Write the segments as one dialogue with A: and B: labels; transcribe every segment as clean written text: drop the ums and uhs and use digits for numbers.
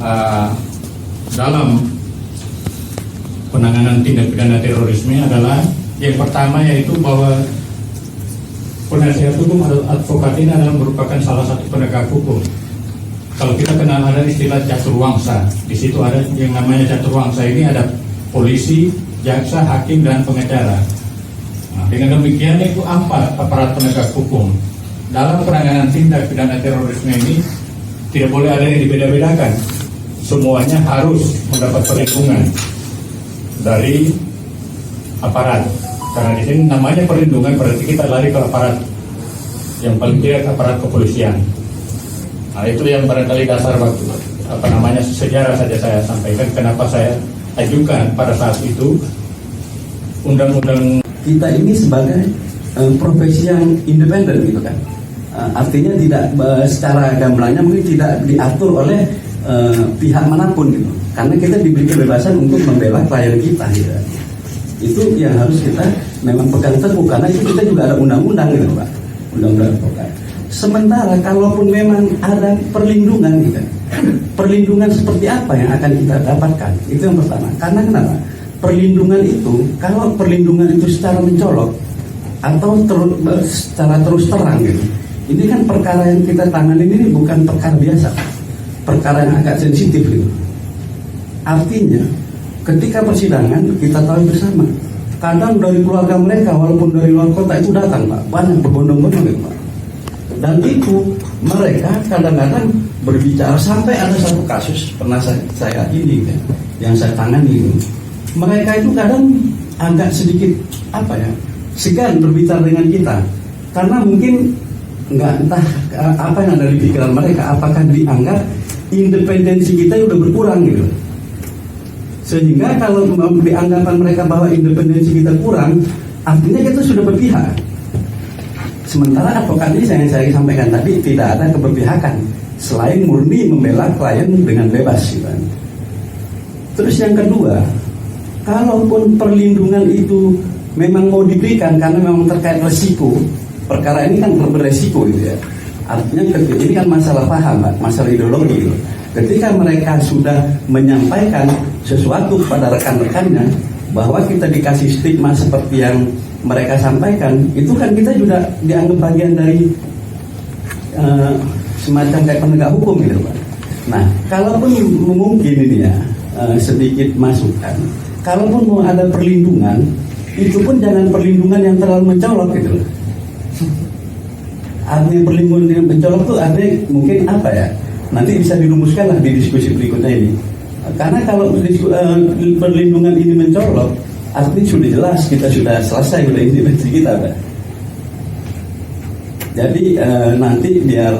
A: uh, dalam penanganan tindak pidana terorisme adalah yang pertama, yaitu bahwa penasihat hukum atau advokat ini adalah merupakan salah satu penegak hukum. Kalau kita kenal ada istilah caturwangsa, di situ ada yang namanya caturwangsa. Ini ada polisi, jaksa, hakim, dan pengacara. Nah, dengan demikian itu aparat penegak hukum dalam penanganan tindak pidana terorisme ini tidak boleh ada yang dibeda-bedakan. Semuanya harus mendapat perlindungan dari aparat. Karena di sini namanya perlindungan, berarti kita lari ke aparat, yang paling tidak aparat kepolisian. Nah, itu yang barangkali dasar waktu sejarah saja saya sampaikan kenapa saya ajukan pada saat itu undang-undang.
B: Kita ini sebagai profesi yang independen gitu kan, artinya tidak secara gamblangnya mungkin tidak diatur oleh pihak manapun gitu, karena kita diberi kebebasan untuk membela klien kita gitu. Itu yang harus kita memang pegang teguh, karena itu kita juga ada undang-undang gitu Pak, undang-undang advokat. Sementara kalaupun memang ada perlindungan gitu, perlindungan seperti apa yang akan kita dapatkan? Itu yang pertama. Karena kenapa? Perlindungan itu, kalau perlindungan itu secara mencolok atau secara terus terang gitu, ini kan perkara yang kita tangani ini bukan perkara biasa, perkara yang agak sensitif gitu. Artinya ketika persidangan kita tahu bersama, kadang dari keluarga mereka walaupun dari luar kota itu datang Pak, banyak berbondong-bondong gitu Pak. Dan itu mereka kadang-kadang berbicara, sampai ada satu kasus pernah saya ini kan, yang saya tangani itu. Mereka itu kadang agak sedikit segan berbicara dengan kita, karena mungkin entah apa yang ada di pikiran mereka, apakah dianggap independensi kita sudah berkurang gitu. Sehingga kalau dianggapan mereka bahwa independensi kita kurang, artinya kita sudah berpihak. Sementara advokat ini yang saya sampaikan tadi tidak ada keberpihakan selain murni membela klien dengan bebas gitu. Terus yang kedua, kalaupun perlindungan itu memang mau diberikan karena memang terkait resiko, perkara ini kan beresiko gitu ya. Artinya ini kan masalah paham, masalah ideologi gitu. Ketika mereka sudah menyampaikan sesuatu kepada rekan-rekannya bahwa kita dikasih stigma seperti yang mereka sampaikan, itu kan kita juga dianggap bagian dari semacam kayak penegak hukum gitu Pak. Nah, kalaupun mungkin ini ya sedikit masukan, kalaupun mau ada perlindungan, itu pun jangan perlindungan yang terlalu mencolok gitu. Artinya perlindungan yang mencolok itu artinya mungkin nanti bisa dirumuskan lah di diskusi berikutnya ini. Karena kalau perlindungan ini mencolok, artinya sudah jelas kita sudah selesai udah independensi kita Pak. Jadi nanti biar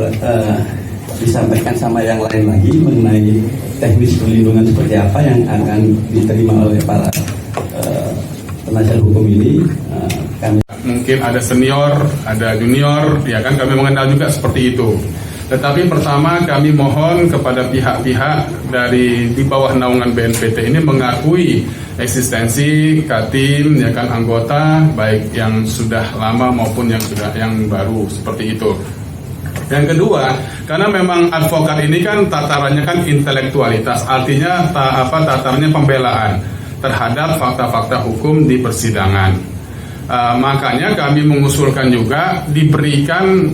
B: disampaikan sama yang lain lagi mengenai teknis perlindungan seperti apa yang akan diterima oleh para penasihat hukum ini. Kami
C: mungkin ada senior, ada junior, ya kan, kami mengenal juga seperti itu. Tetapi pertama kami mohon kepada pihak-pihak di bawah naungan BNPT ini mengakui eksistensi Katim, ya kan, anggota baik yang sudah lama maupun yang baru seperti itu. Yang kedua, karena memang advokat ini kan tatarannya kan intelektualitas, artinya tatarannya pembelaan terhadap fakta-fakta hukum di persidangan. Makanya kami mengusulkan juga diberikan,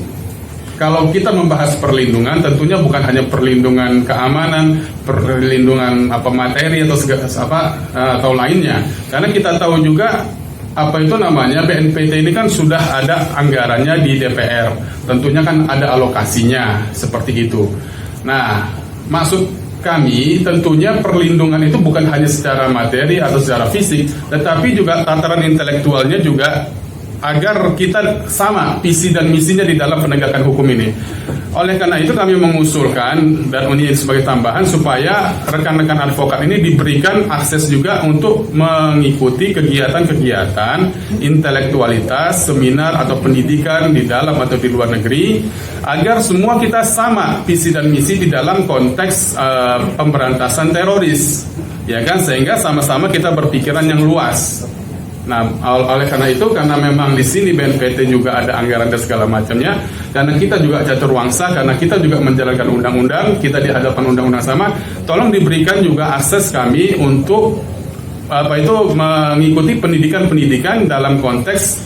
C: kalau kita membahas perlindungan, tentunya bukan hanya perlindungan keamanan, perlindungan materi atau lainnya. Karena kita tahu juga BNPT ini kan sudah ada anggarannya di DPR. Tentunya kan ada alokasinya seperti itu. Nah, maksud kami tentunya perlindungan itu bukan hanya secara materi atau secara fisik, tetapi juga tataran intelektualnya juga, agar kita sama visi dan misinya di dalam penegakan hukum ini. Oleh karena itu kami mengusulkan, dan ini sebagai tambahan, supaya rekan-rekan advokat ini diberikan akses juga untuk mengikuti kegiatan-kegiatan intelektualitas, seminar atau pendidikan di dalam atau di luar negeri, agar semua kita sama visi dan misi di dalam konteks pemberantasan teroris, ya kan, sehingga sama-sama kita berpikiran yang luas. Nah, oleh karena itu, karena memang di sini BNPT juga ada anggaran dan segala macamnya, karena kita juga caturwangsa, karena kita juga menjalankan undang-undang, kita di hadapan undang-undang sama, tolong diberikan juga akses kami untuk mengikuti pendidikan dalam konteks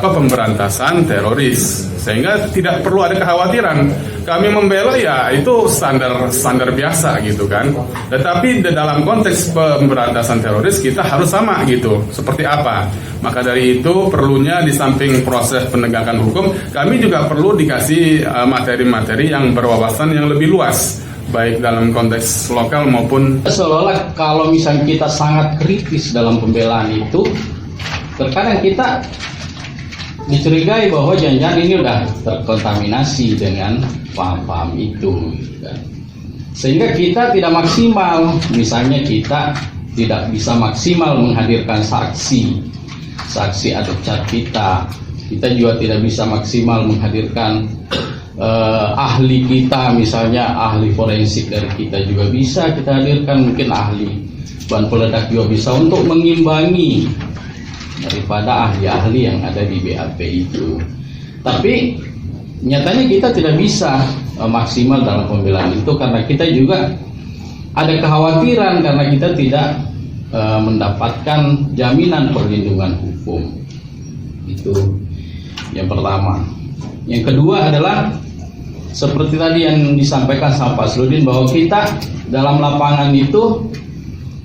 C: pemberantasan teroris, sehingga tidak perlu ada kekhawatiran. Kami membela ya itu standar biasa gitu kan. Tetapi dalam konteks pemberantasan teroris kita harus sama gitu. Seperti apa? Maka dari itu perlunya di samping proses penegakan hukum, kami juga perlu dikasih materi-materi yang berwawasan yang lebih luas, baik dalam konteks lokal maupun
D: seolah-olah kalau misalnya kita sangat kritis dalam pembelaan itu, terkadang kita dicurigai bahwa jangan-jangan ini udah terkontaminasi dengan paham-paham itu, sehingga kita tidak maksimal. Misalnya kita tidak bisa maksimal menghadirkan saksi advokat kita juga tidak bisa maksimal menghadirkan ahli kita, misalnya ahli forensik dari kita juga bisa kita hadirkan, mungkin ahli bahan peledak juga bisa, untuk mengimbangi daripada ahli-ahli yang ada di BAP itu. Tapi nyatanya kita tidak bisa maksimal dalam pembelaan itu, karena kita juga ada kekhawatiran karena kita tidak mendapatkan jaminan perlindungan hukum. Itu yang pertama. Yang kedua adalah seperti tadi yang disampaikan sama Pak Sludin, bahwa kita dalam lapangan itu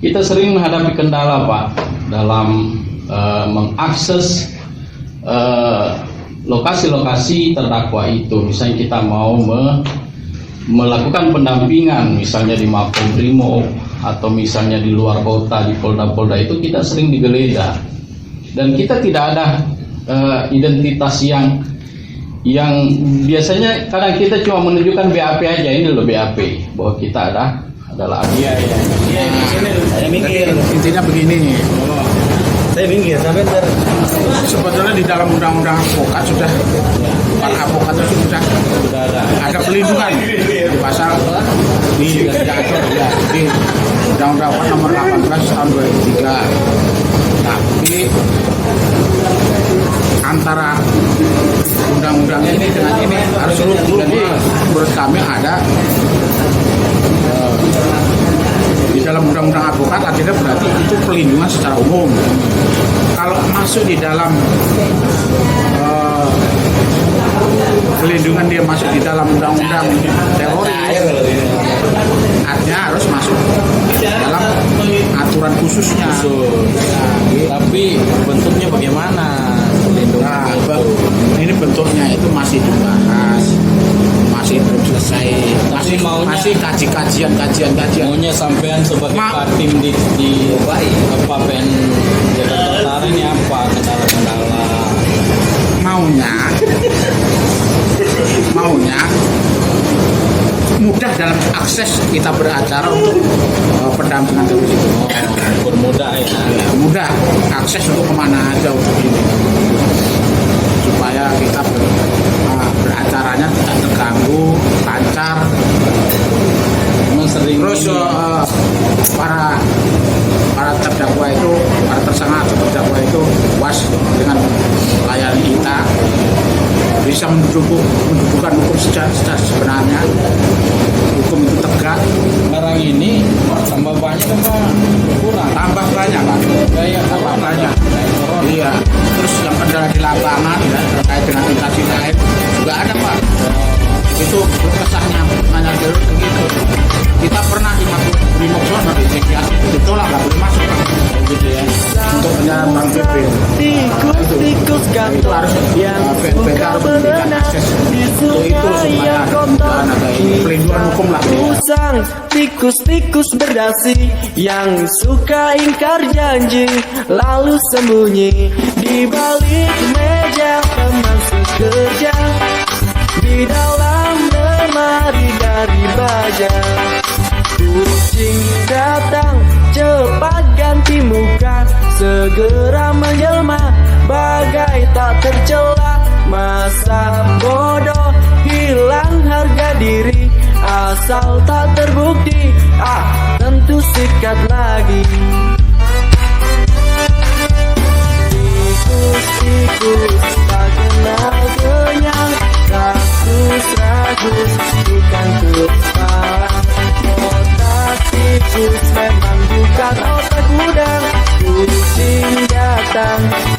D: kita sering menghadapi kendala, Pak, dalam mengakses lokasi-lokasi terdakwa itu. Misalnya kita mau melakukan pendampingan, misalnya di Makobrimob atau misalnya di luar kota, di Polda-Polda itu kita sering digeledah, dan kita tidak ada identitas yang biasanya kadang kita cuma menunjukkan BAP aja, ini loh BAP, bahwa kita adalah
E: Iya. Saya minggir. Intinya begini. Saya minggir sampai sebetulnya di dalam undang-undang advokat sudah, para advokat itu sudah ada pelindungan di pasal di undang-undang nomor 18 tahun 2003. Tapi antara undang-undang ini dengan ini harus dulu. Jadi menurut kami ada di dalam undang-undang advokat, akhirnya berarti itu perlindungan secara umum. Kalau masuk di dalam perlindungan, dia masuk di dalam undang-undang teroris, artinya harus masuk dalam aturan khususnya.
D: tapi bentuknya bagaimana perlindungan?
E: Ini bentuknya itu masih dibahas, masih belum selesai, masih kajian.
D: Maunya sampean sebagai Patim di apa PN Jakarta Utara ini apa kendala-kendala?
E: Maunya mudah dalam akses kita beracara untuk pendampingan terus itu.
D: Bermudah ya.
E: Mudah akses untuk kemana aja untuk ini, supaya kita beracaranya tidak terganggu, lancar. Terus para terdakwa itu, para tersangka atau terdakwa itu puas dengan melayani kita, bisa mendudukan hukum secara sebenarnya, hukum itu tegak.
D: Sekarang ini tambah banyak apa kurang?
E: Tambah banyak, Pak. Tambah banyak. Iya. Terus yang kendala di lapangan ya, terkait dengan inflasi naik juga ada, Pak. Itu kesahnya hanya begitu. Kita pernah di Makobrimob investigasi, ditolak, nggak boleh masuk, Pak. Gitu ya. Untuk penjara Bang Pipin.
F: Tikus ganteng yang suka berenang di sungai yang kotor.
E: Pelindungan hukum lah.
F: Usang tikus-tikus berdasi yang suka ingkar janji, lalu sembunyi di balik meja pemasuk kerja, di dalam lemari dari baja. Kucing datang cepat ganti muka, segera menjelma bagai tak tercela. Masa bodoh hilang harga diri, asal tak terbukti tentu sikat lagi. tikus tak kenal kenyang, rakus ragus bukan kepala. Otak tikus memang bukan otak udang. Kucing datang